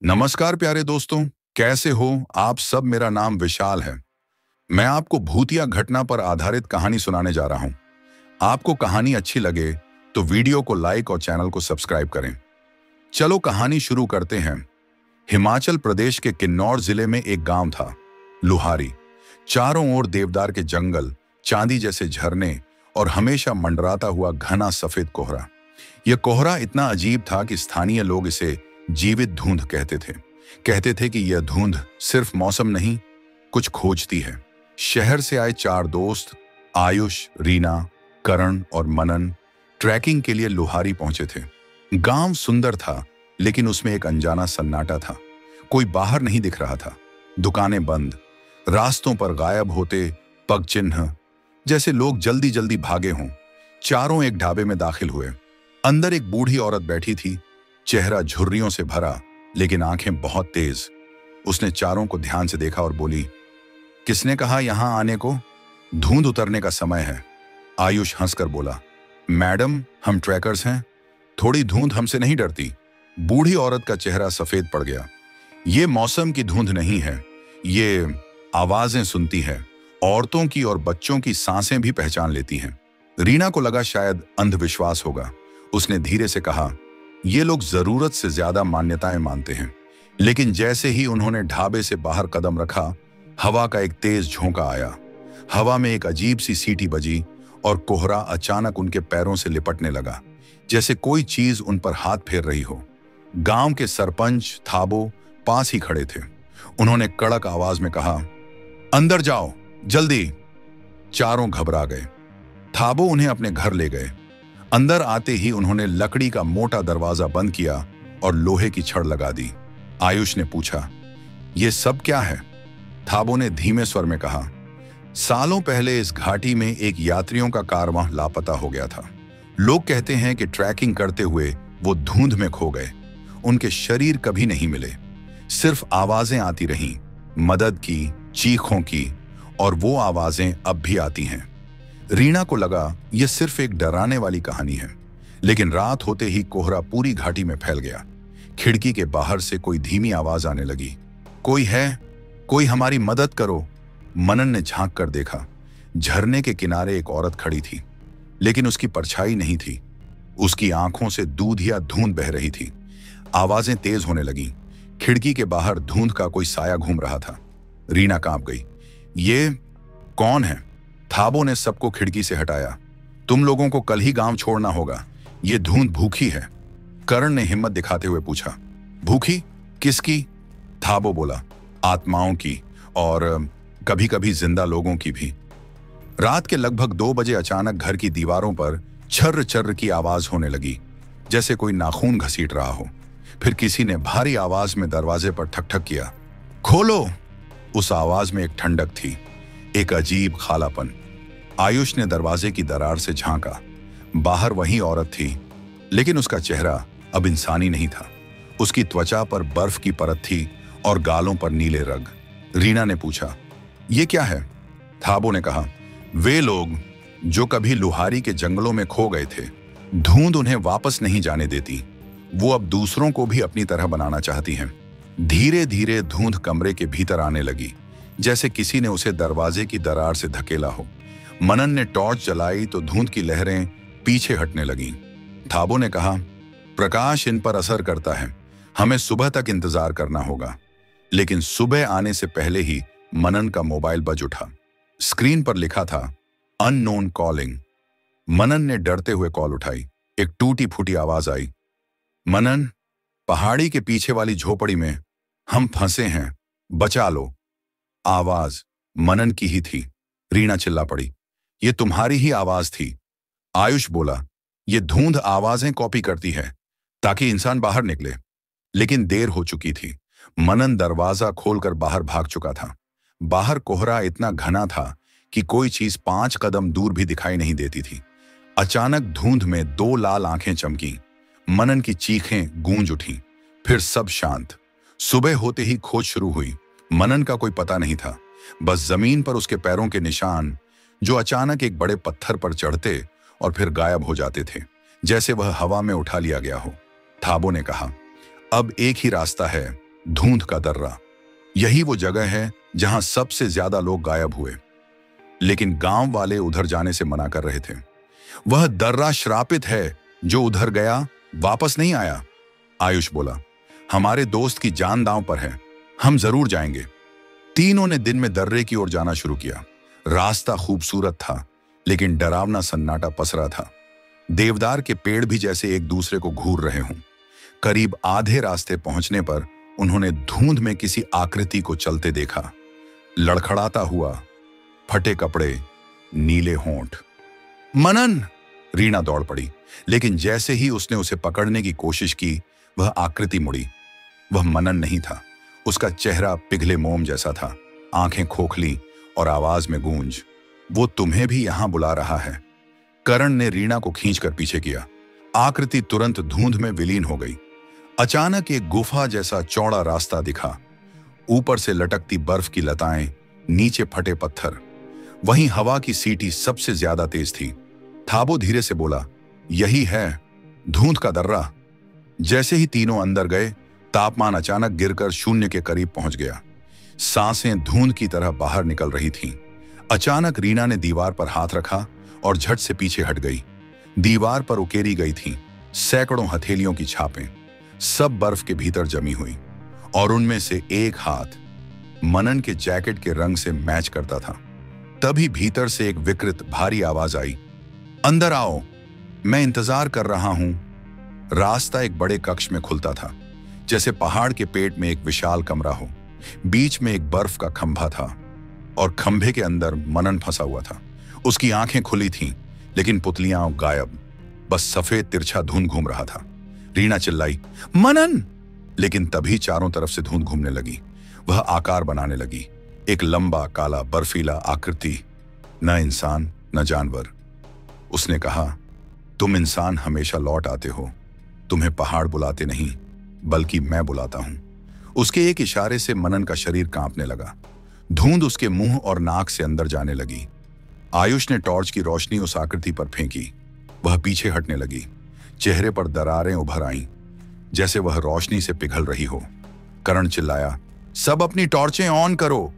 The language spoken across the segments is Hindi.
नमस्कार प्यारे दोस्तों, कैसे हो आप सब। मेरा नाम विशाल है। मैं आपको भूतिया घटना पर आधारित कहानी सुनाने जा रहा हूं। आपको कहानी अच्छी लगे तो वीडियो को लाइक और चैनल को सब्सक्राइब करें। चलो कहानी शुरू करते हैं। हिमाचल प्रदेश के किन्नौर जिले में एक गांव था, लुहारी। चारों ओर देवदार के जंगल, चांदी जैसे झरने और हमेशा मंडराता हुआ घना सफेद कोहरा। यह कोहरा इतना अजीब था कि स्थानीय लोग इसे जीवित धुंध कहते थे। कहते थे कि यह धुंध सिर्फ मौसम नहीं, कुछ खोजती है। शहर से आए चार दोस्त, आयुष, रीना, करण और मनन, ट्रैकिंग के लिए लुहारी पहुंचे थे। गांव सुंदर था, लेकिन उसमें एक अनजाना सन्नाटा था। कोई बाहर नहीं दिख रहा था। दुकानें बंद, रास्तों पर गायब होते पग चिन्ह, जैसे लोग जल्दी जल्दी भागे हों। चारों एक ढाबे में दाखिल हुए। अंदर एक बूढ़ी औरत बैठी थी, चेहरा झुर्रियों से भरा, लेकिन आंखें बहुत तेज। उसने चारों को ध्यान से देखा और बोली, किसने कहा यहां आने को? धुंध उतरने का समय है। आयुष हंसकर बोला, मैडम हम ट्रैकर्स हैं, थोड़ी धुंध हमसे नहीं डरती। बूढ़ी औरत का चेहरा सफेद पड़ गया। ये मौसम की धुंध नहीं है, ये आवाजें सुनती है, औरतों की और बच्चों की सांसें भी पहचान लेती हैं। रीना को लगा शायद अंधविश्वास होगा। उसने धीरे से कहा, ये लोग जरूरत से ज्यादा मान्यताएं मानते हैं। लेकिन जैसे ही उन्होंने ढाबे से बाहर कदम रखा, हवा का एक तेज झोंका आया। हवा में एक अजीब सी सीटी बजी और कोहरा अचानक उनके पैरों से लिपटने लगा, जैसे कोई चीज उन पर हाथ फेर रही हो। गांव के सरपंच थाबो पास ही खड़े थे। उन्होंने कड़क आवाज में कहा, अंदर जाओ जल्दी। चारों घबरा गए। थाबो उन्हें अपने घर ले गए। अंदर आते ही उन्होंने लकड़ी का मोटा दरवाजा बंद किया और लोहे की छड़ लगा दी। आयुष ने पूछा, यह सब क्या है? थाबो ने धीमे स्वर में कहा, सालों पहले इस घाटी में एक यात्रियों का कारवां लापता हो गया था। लोग कहते हैं कि ट्रैकिंग करते हुए वो धुंध में खो गए। उनके शरीर कभी नहीं मिले, सिर्फ आवाजें आती रहीं, मदद की, चीखों की, और वो आवाजें अब भी आती हैं। रीना को लगा यह सिर्फ एक डराने वाली कहानी है, लेकिन रात होते ही कोहरा पूरी घाटी में फैल गया। खिड़की के बाहर से कोई धीमी आवाज आने लगी, कोई है? कोई हमारी मदद करो। मनन ने झांक कर देखा। झरने के किनारे एक औरत खड़ी थी, लेकिन उसकी परछाई नहीं थी। उसकी आंखों से दूध या धुंध बह रही थी। आवाजें तेज होने लगीं। खिड़की के बाहर धुंध का कोई साया घूम रहा था। रीना कांप गई। ये कौन है? थाबो ने सबको खिड़की से हटाया। तुम लोगों को कल ही गांव छोड़ना होगा, ये धुंध भूखी है। करण ने हिम्मत दिखाते हुए पूछा, भूखी? किसकी? थाबो बोला, आत्माओं की, और कभी कभी जिंदा लोगों की भी। रात के लगभग 2 बजे अचानक घर की दीवारों पर छर्र छर्र की आवाज होने लगी, जैसे कोई नाखून घसीट रहा हो। फिर किसी ने भारी आवाज में दरवाजे पर ठक ठक किया। खोलो! उस आवाज में एक ठंडक थी, एक अजीब खालापन। आयुष ने दरवाजे की दरार से झांका। बाहर वही औरत थी, लेकिन उसका चेहरा अब इंसानी नहीं था। उसकी त्वचा पर बर्फ की परत थी और गालों पर नीले रग। रीना ने पूछा, ये क्या है? थाबो ने कहा, वे लोग जो कभी लुहारी के जंगलों में खो गए थे, धुंध उन्हें वापस नहीं जाने देती। वो अब दूसरों को भी अपनी तरह बनाना चाहती हैं। धीरे धीरे धुंध कमरे के भीतर आने लगी, जैसे किसी ने उसे दरवाजे की दरार से धकेला हो। मनन ने टॉर्च जलाई तो धुंध की लहरें पीछे हटने लगीं। थाबो ने कहा, प्रकाश इन पर असर करता है, हमें सुबह तक इंतजार करना होगा। लेकिन सुबह आने से पहले ही मनन का मोबाइल बज उठा। स्क्रीन पर लिखा था, अननोन कॉलिंग। मनन ने डरते हुए कॉल उठाई। एक टूटी फूटी आवाज आई, मनन, पहाड़ी के पीछे वाली झोपड़ी में हम फंसे हैं, बचा लो। आवाज मनन की ही थी। रीना चिल्ला पड़ी, ये तुम्हारी ही आवाज थी। आयुष बोला, ये धुंध आवाजें कॉपी करती है ताकि इंसान बाहर निकले। लेकिन देर हो चुकी थी। मनन दरवाजा खोलकर बाहर भाग चुका था। बाहर कोहरा इतना घना था कि कोई चीज 5 कदम दूर भी दिखाई नहीं देती थी। अचानक धुंध में 2 लाल आंखें चमकी। मनन की चीखें गूंज उठी। फिर सब शांत। सुबह होते ही खोज शुरू हुई। मनन का कोई पता नहीं था, बस जमीन पर उसके पैरों के निशान, जो अचानक एक बड़े पत्थर पर चढ़ते और फिर गायब हो जाते थे, जैसे वह हवा में उठा लिया गया हो। थाबो ने कहा, अब एक ही रास्ता है, धुंध का दर्रा, यही वो जगह है जहां सबसे ज्यादा लोग गायब हुए, लेकिन गांव वाले उधर जाने से मना कर रहे थे। वह दर्रा श्रापित है, जो उधर गया वापस नहीं आया। आयुष बोला, हमारे दोस्त की जान दांव पर है, हम जरूर जाएंगे। तीनों ने दिन में दर्रे की ओर जाना शुरू किया। रास्ता खूबसूरत था, लेकिन डरावना सन्नाटा पसरा था। देवदार के पेड़ भी जैसे एक दूसरे को घूर रहे हों। करीब आधे रास्ते पहुंचने पर उन्होंने धुंध में किसी आकृति को चलते देखा। लड़खड़ाता हुआ, फटे कपड़े, नीले होंठ। मनन! रीना दौड़ पड़ी, लेकिन जैसे ही उसने उसे पकड़ने की कोशिश की, वह आकृति मुड़ी। वह मनन नहीं था। उसका चेहरा पिघले मोम जैसा था, आंखें खोखली और आवाज में गूंज, वो तुम्हें भी यहां बुला रहा है। करण ने रीना को खींचकर पीछे किया। आकृति तुरंत धुंध में विलीन हो गई। अचानक एक गुफा जैसा चौड़ा रास्ता दिखा। ऊपर से लटकती बर्फ की लताएं, नीचे फटे पत्थर। वहीं हवा की सीटी सबसे ज्यादा तेज थी। थाबो धीरे से बोला, यही है धुंध का दर्रा। जैसे ही तीनों अंदर गए, तापमान अचानक गिरकर शून्य के करीब पहुंच गया। सांसें धुंध की तरह बाहर निकल रही थीं। अचानक रीना ने दीवार पर हाथ रखा और झट से पीछे हट गई। दीवार पर उकेरी गई थीं सैकड़ों हथेलियों की छापें, सब बर्फ के भीतर जमी हुई, और उनमें से एक हाथ मनन के जैकेट के रंग से मैच करता था। तभी भीतर से एक विकृत भारी आवाज आई, अंदर आओ, मैं इंतजार कर रहा हूं। रास्ता एक बड़े कक्ष में खुलता था, जैसे पहाड़ के पेट में एक विशाल कमरा हो। बीच में एक बर्फ का खंभा था और खंभे के अंदर मनन फंसा हुआ था। उसकी आंखें खुली थीं, लेकिन पुतलियां गायब, बस सफेद तिरछा धुंध घूम रहा था। रीना चिल्लाई, मनन! लेकिन तभी चारों तरफ से धुंध घूमने लगी। वह आकार बनाने लगी, एक लंबा काला बर्फीला आकृति, न इंसान न जानवर। उसने कहा, तुम इंसान हमेशा लौट आते हो, तुम्हें पहाड़ बुलाते नहीं बल्कि मैं बुलाता हूं। उसके एक इशारे से मनन का शरीर कांपने लगा। धुंध उसके मुंह और नाक से अंदर जाने लगी। आयुष ने टॉर्च की रोशनी उस आकृति पर फेंकी। वह पीछे हटने लगी। चेहरे पर दरारें उभर आईं, जैसे वह रोशनी से पिघल रही हो। करण चिल्लाया, सब अपनी टॉर्चें ऑन करो।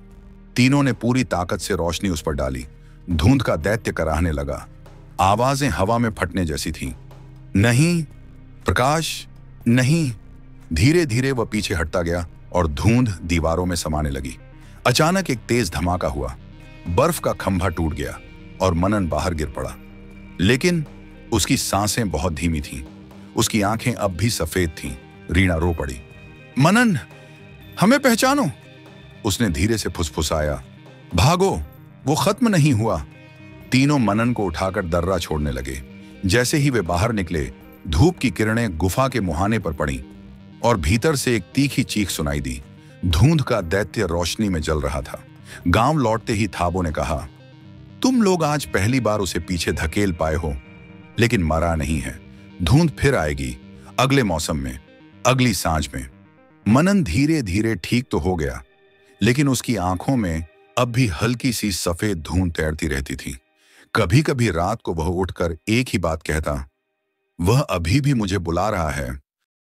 तीनों ने पूरी ताकत से रोशनी उस पर डाली। धुंध का दैत्य कराहने लगा। आवाजें हवा में फटने जैसी थीं। नहीं प्रकाश, नहीं। धीरे धीरे वह पीछे हटता गया और धुंध दीवारों में समाने लगी। अचानक एक तेज धमाका हुआ। बर्फ का खंभा टूट गया और मनन बाहर गिर पड़ा, लेकिन उसकी सांसें बहुत धीमी थीं। उसकी आंखें अब भी सफेद थीं। रीना रो पड़ी, मनन, हमें पहचानो। उसने धीरे से फुसफुसाया, भागो, वो खत्म नहीं हुआ। तीनों मनन को उठाकर दर्रा छोड़ने लगे। जैसे ही वे बाहर निकले, धूप की किरणें गुफा के मुहाने पर पड़ीं और भीतर से एक तीखी चीख सुनाई दी। धुंध का दैत्य रोशनी में जल रहा था। गांव लौटते ही थाबो ने कहा, तुम लोग आज पहली बार उसे पीछे धकेल पाए हो, लेकिन मरा नहीं है। धुंध फिर आएगी, अगले मौसम में, अगली सांझ में। मनन धीरे धीरे ठीक तो हो गया, लेकिन उसकी आंखों में अब भी हल्की सी सफेद धुंध तैरती रहती थी। कभी कभी रात को वह उठकर एक ही बात कहता, वह अभी भी मुझे बुला रहा है।